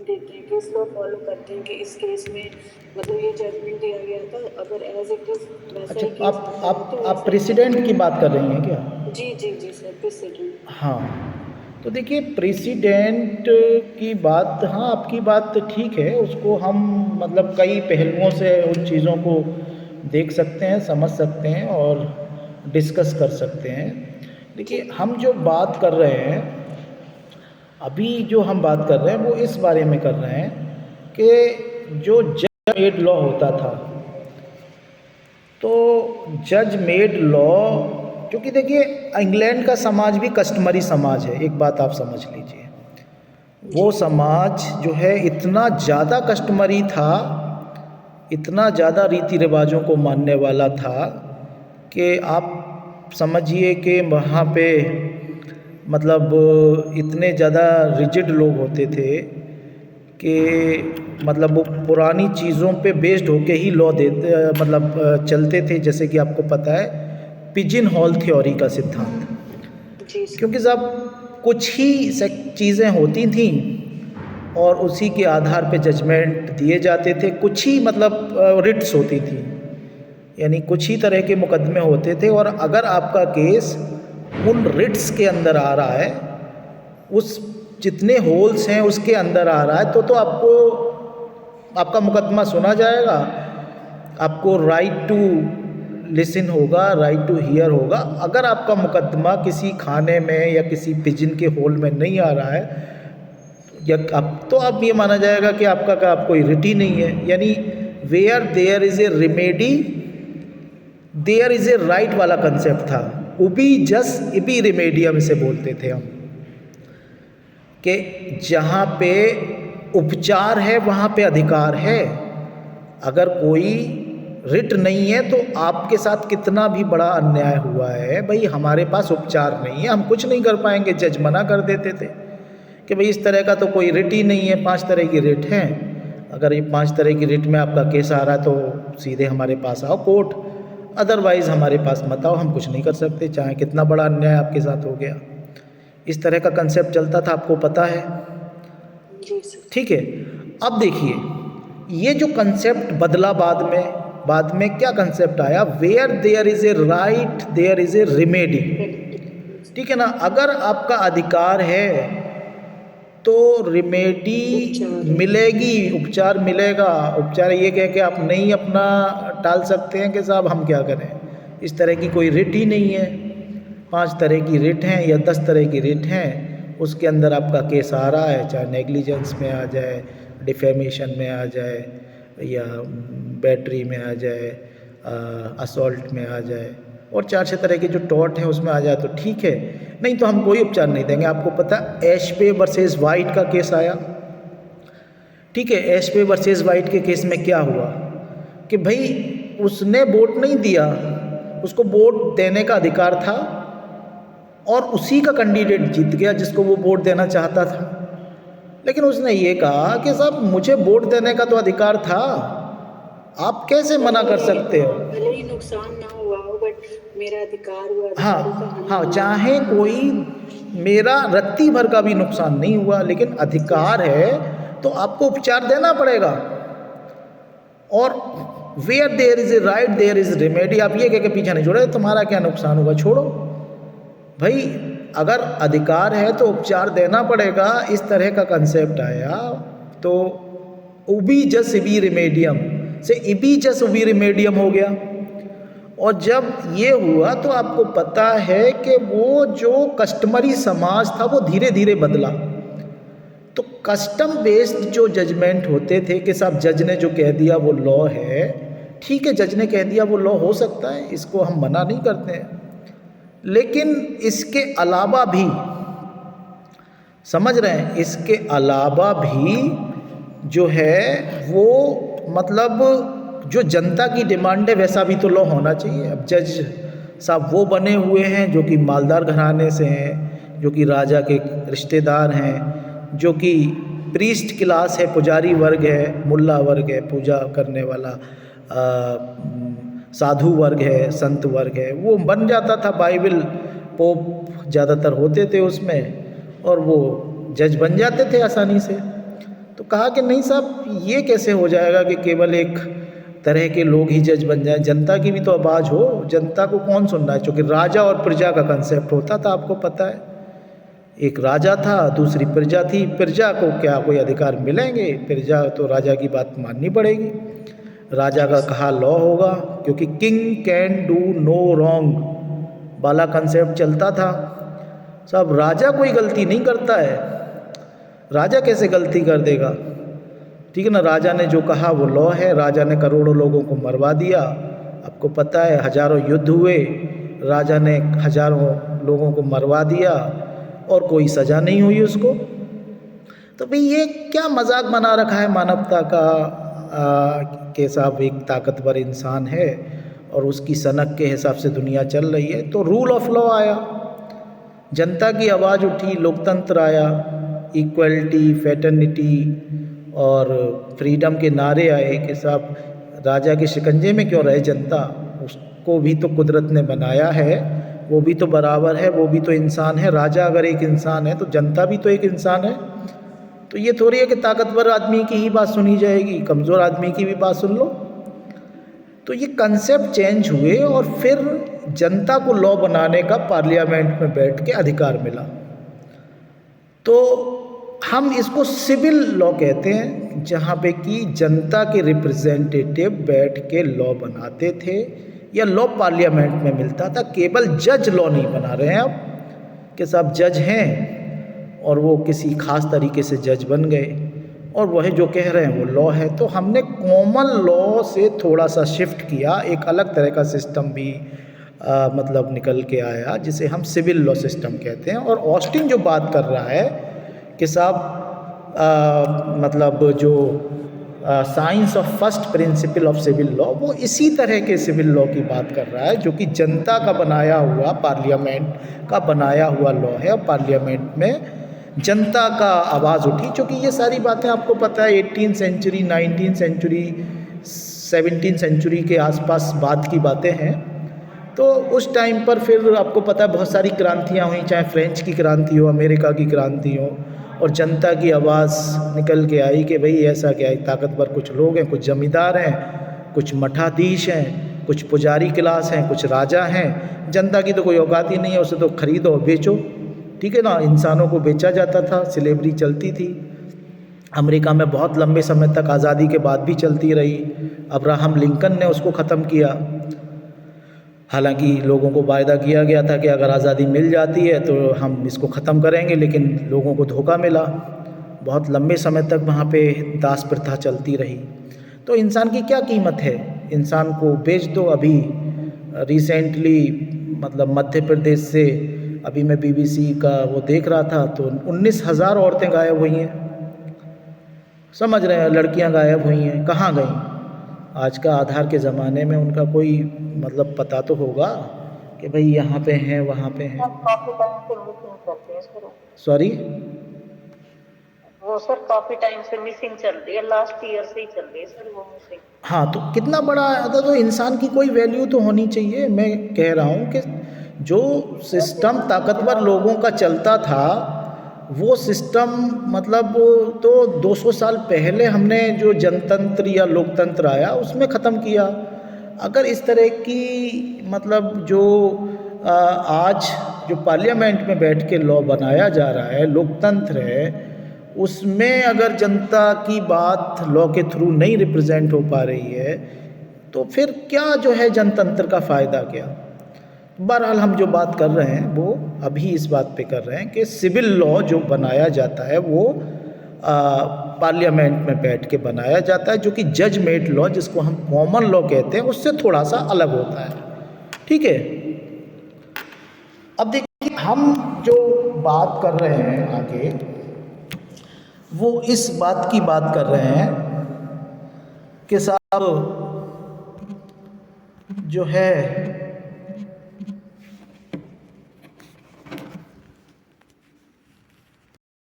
देते हैं कि इसको फॉलो करते हैं कि इस केस में मतलब ये जजमेंट दिया गया था, अगर एज इट इज वैसा अच्छा, ही केस आप आता है आप तो आप वैसा ही करना प्रेसिडेंट की बात कर रही हैं क्या? है। जी जी जी सर, प्रेसिडेंट। हाँ, तो देखिए प्रेसिडेंट की बात, हाँ आपकी बात ठीक है, उसको हम मतलब कई पहलुओं से उन चीज़ों को देख सकते हैं, समझ सकते हैं और डिस्कस कर सकते हैं। जी देखिए हम जो बात कर रहे हैं, अभी जो हम बात कर रहे हैं वो इस बारे में कर रहे हैं कि जो जज मेड लॉ होता था, तो जज मेड लॉ, क्योंकि देखिए इंग्लैंड का समाज भी कस्टमरी समाज है, एक बात आप समझ लीजिए। जी वो समाज जो है इतना ज़्यादा कस्टमरी था, इतना ज़्यादा रीति रिवाजों को मानने वाला था कि आप समझिए कि वहाँ पे मतलब इतने ज़्यादा रिजिड लोग होते थे कि मतलब वो पुरानी चीज़ों पे बेस्ड होके ही लॉ देते मतलब चलते थे। जैसे कि आपको पता है पिजिन हॉल थ्योरी का सिद्धांत, जी सर। क्योंकि साहब कुछ ही चीज़ें होती थीं और उसी के आधार पे जजमेंट दिए जाते थे। कुछ ही मतलब रिट्स होती थी, यानी कुछ ही तरह के मुकदमे होते थे, और अगर आपका केस उन रिट्स के अंदर आ रहा है, उस जितने होल्स हैं उसके अंदर आ रहा है, तो आपको आपका मुकदमा सुना जाएगा, आपको राइट टू लिसन होगा, राइट टू हियर होगा। अगर आपका मुकदमा किसी खाने में या किसी पिजिन के होल में नहीं आ रहा है, या अब तो आप ये माना जाएगा कि आपका का आप कोई रिट ही नहीं है। यानी where there is a remedy there is a right वाला कंसेप्ट था। उबी जस इबी रेमेडियम से बोलते थे हम, कि जहाँ पे उपचार है वहाँ पे अधिकार है। अगर कोई रिट नहीं है तो आपके साथ कितना भी बड़ा अन्याय हुआ है, भाई हमारे पास उपचार नहीं है, हम कुछ नहीं कर पाएंगे। जज मना कर देते थे कि भाई इस तरह का तो कोई रिट ही नहीं है, 5 तरह की रिट हैं, अगर ये 5 तरह की रिट में आपका केस आ रहा है तो सीधे हमारे पास आओ कोर्ट, अदरवाइज़ हमारे पास मत आओ, हम कुछ नहीं कर सकते, चाहे कितना बड़ा अन्याय आपके साथ हो गया। इस तरह का कंसेप्ट चलता था, आपको पता है। जी सर। ठीक है, अब देखिए ये जो कंसेप्ट बदला बाद में क्या कंसेप्ट आया, where there is a right there is a remedy. ठीक है ना, अगर आपका अधिकार है तो रिमेडी उपचार। मिलेगी, उपचार मिलेगा। उपचार ये कह के आप नहीं अपना टाल सकते हैं कि साहब हम क्या करें, इस तरह की कोई रिट ही नहीं है। 5 तरह की रिट हैं या 10 तरह की रिट हैं, उसके अंदर आपका केस आ रहा है, चाहे नेग्लिजेंस में आ जाए, डिफेमेशन में आ जाए, या बैटरी में आ जाए, असॉल्ट में आ जाए, और 4-6 तरह के जो टॉर्ट हैं उसमें आ जाए तो ठीक है, नहीं तो हम कोई उपचार नहीं देंगे। आपको पता एशपे वर्सेस वाइट का केस आया। ठीक है, एशपे वर्सेस वाइट के केस में क्या हुआ कि भाई उसने वोट नहीं दिया, उसको वोट देने का अधिकार था और उसी का कैंडिडेट जीत गया जिसको वो वोट देना चाहता था। लेकिन उसने ये कहा कि साहब मुझे वोट देने का तो अधिकार था, आप कैसे मना कर सकते हो। भले ही नुकसान ना हुआ हो बट मेरा अधिकार हुआ, अधिकारों का हाँ हाँ, हनन ना हुआ। चाहे कोई मेरा रत्ती भर का भी नुकसान नहीं हुआ, लेकिन जी अधिकार सर। है तो आपको उपचार देना पड़ेगा। और where there is a right there is remedy, आप ये कह के पीछे नहीं छोड़े तुम्हारा क्या नुकसान हुआ, छोड़ो भाई, अगर अधिकार है तो उपचार देना पड़ेगा। इस तरह का कंसेप्ट आया तो उबी जस इबी रिमेडियम से इबी जस उबी रिमेडियम हो गया। और जब ये हुआ तो आपको पता है कि वो जो कस्टमरी समाज था वो धीरे धीरे बदला। तो कस्टम बेस्ड जो जजमेंट होते थे कि साहब जज ने जो कह दिया वो लॉ है, ठीक है जज ने कह दिया वो लॉ हो सकता है, इसको हम मना नहीं करते हैं, लेकिन इसके अलावा भी, समझ रहे हैं, इसके अलावा भी जो है वो मतलब जो जनता की डिमांड है वैसा भी तो लॉ होना चाहिए। अब जज साहब वो बने हुए हैं जो कि मालदार घराने से हैं, जो कि राजा के रिश्तेदार हैं, जो कि प्रीस्ट क्लास है, पुजारी वर्ग है, मुल्ला वर्ग है, पूजा करने वाला साधु वर्ग है, संत वर्ग है, वो बन जाता था। बाइबल पोप ज़्यादातर होते थे उसमें और वो जज बन जाते थे आसानी से। तो तो कहा कि नहीं साहब, ये कैसे हो जाएगा कि केवल एक तरह के लोग ही जज बन जाएं, जनता की भी तो आवाज़ हो, जनता को कौन सुन रहा है। क्योंकि राजा और प्रजा का कंसेप्ट होता था, आपको पता है, एक राजा था, दूसरी प्रजा थी। प्रजा को क्या कोई अधिकार मिलेंगे? प्रजा तो राजा की बात माननी पड़ेगी, राजा का कहा लॉ होगा, क्योंकि king can do no wrong वाला कंसेप्ट चलता था। साहब राजा कोई गलती नहीं करता है, राजा कैसे गलती कर देगा? ठीक है ना, राजा ने जो कहा वो लॉ है। राजा ने करोड़ों लोगों को मरवा दिया, आपको पता है, हजारों युद्ध हुए, राजा ने हजारों लोगों को मरवा दिया और कोई सज़ा नहीं हुई उसको। तो भाई ये क्या मजाक बना रखा है मानवता का कि साहब एक ताकतवर इंसान है और उसकी सनक के हिसाब से दुनिया चल रही है। तो रूल ऑफ लॉ आया, जनता की आवाज़ उठी, लोकतंत्र आया, इक्वलिटी, फैटर्निटी और फ्रीडम के नारे आए कि साहब राजा के शिकंजे में क्यों रहे जनता, उसको भी तो कुदरत ने बनाया है, वो भी तो बराबर है, वो भी तो इंसान है। राजा अगर एक इंसान है तो जनता भी तो एक इंसान है। तो ये थोड़ी है कि ताकतवर आदमी की ही बात सुनी जाएगी, कमज़ोर आदमी की भी बात सुन लो। तो ये कंसेप्ट चेंज हुए और फिर जनता को लॉ बनाने का पार्लियामेंट में बैठ के अधिकार मिला। तो हम इसको सिविल लॉ कहते हैं, जहाँ पे कि जनता के रिप्रेजेंटेटिव बैठ के लॉ बनाते थे, या लॉ पार्लियामेंट में मिलता था। केवल जज लॉ नहीं बना रहे हैं अब कि साहब जज हैं और वो किसी ख़ास तरीके से जज बन गए और वह जो कह रहे हैं वो लॉ है। तो हमने कॉमन लॉ से थोड़ा सा शिफ्ट किया, एक अलग तरह का सिस्टम भी मतलब निकल के आया, जिसे हम सिविल लॉ सिस्टम कहते हैं। और ऑस्टिन जो बात कर रहा है कि साहब मतलब जो science of first principle of civil law, वो इसी तरह के सिविल लॉ की बात कर रहा है, जो कि जनता का बनाया हुआ, पार्लियामेंट का बनाया हुआ लॉ है। और पार्लियामेंट में जनता का आवाज़ उठी, क्योंकि ये सारी बातें आपको पता है 18th century, 19th century, 17th century के आसपास बाद की बातें हैं। तो उस टाइम पर फिर आपको पता है बहुत सारी क्रांतियाँ हुई, चाहे फ्रेंच की क्रांति हो, अमेरिका की क्रांति हो, और जनता की आवाज़ निकल के आई कि भाई ऐसा क्या है, ताकतवर कुछ लोग हैं, कुछ जमींदार हैं, कुछ मठाधीश हैं, कुछ पुजारी क्लास हैं, कुछ राजा हैं। जनता की तो कोई औकात ही नहीं है, उसे तो खरीदो और बेचो। ठीक है ना, इंसानों को बेचा जाता था, स्लेवरी चलती थी। अमेरिका में बहुत लंबे समय तक, आज़ादी के बाद भी चलती रही। अब्राहम लिंकन ने उसको ख़त्म किया। हालांकि लोगों को वायदा किया गया था कि अगर आज़ादी मिल जाती है तो हम इसको ख़त्म करेंगे, लेकिन लोगों को धोखा मिला। बहुत लंबे समय तक वहाँ पे दास प्रथा चलती रही। तो इंसान की क्या कीमत है, इंसान को बेच दो। अभी रिसेंटली मतलब मध्य प्रदेश से अभी मैं BBC का वो देख रहा था, तो 19,000 औरतें गायब हुई हैं। समझ रहे हैं, लड़कियां गायब हुई हैं, कहाँ गई? आज का आधार के ज़माने में उनका कोई मतलब पता तो होगा कि भाई यहाँ पे हैं, वहाँ पे हैं। काफी टाइम से मिसिंग चलती है सर। सॉरी, वो सर काफी टाइम से मिसिंग चल रही है, लास्ट ईयर से ही चल रही है सर वो मिसिंग। हाँ, तो कितना बड़ा था, तो इंसान की कोई वैल्यू तो होनी चाहिए। मैं कह रहा हूँ कि जो सिस्टम ताकतवर लोगों का चलता था, वो सिस्टम मतलब तो 200 साल पहले हमने जो जनतंत्र या लोकतंत्र आया उसमें ख़त्म किया। अगर इस तरह की मतलब जो आज जो पार्लियामेंट में बैठ के लॉ बनाया जा रहा है, लोकतंत्र है, उसमें अगर जनता की बात लॉ के थ्रू नहीं रिप्रेजेंट हो पा रही है, तो फिर क्या जो है जनतंत्र का फ़ायदा क्या? बहरहाल हम जो बात कर रहे हैं वो अभी इस बात पे कर रहे हैं कि सिविल लॉ जो बनाया जाता है वो पार्लियामेंट में बैठ के बनाया जाता है, जो कि जज मेड लॉ, जिसको हम कॉमन लॉ कहते हैं, उससे थोड़ा सा अलग होता है। ठीक है, अब देखिए हम जो बात कर रहे हैं आगे, वो इस बात की बात कर रहे हैं कि साहब जो है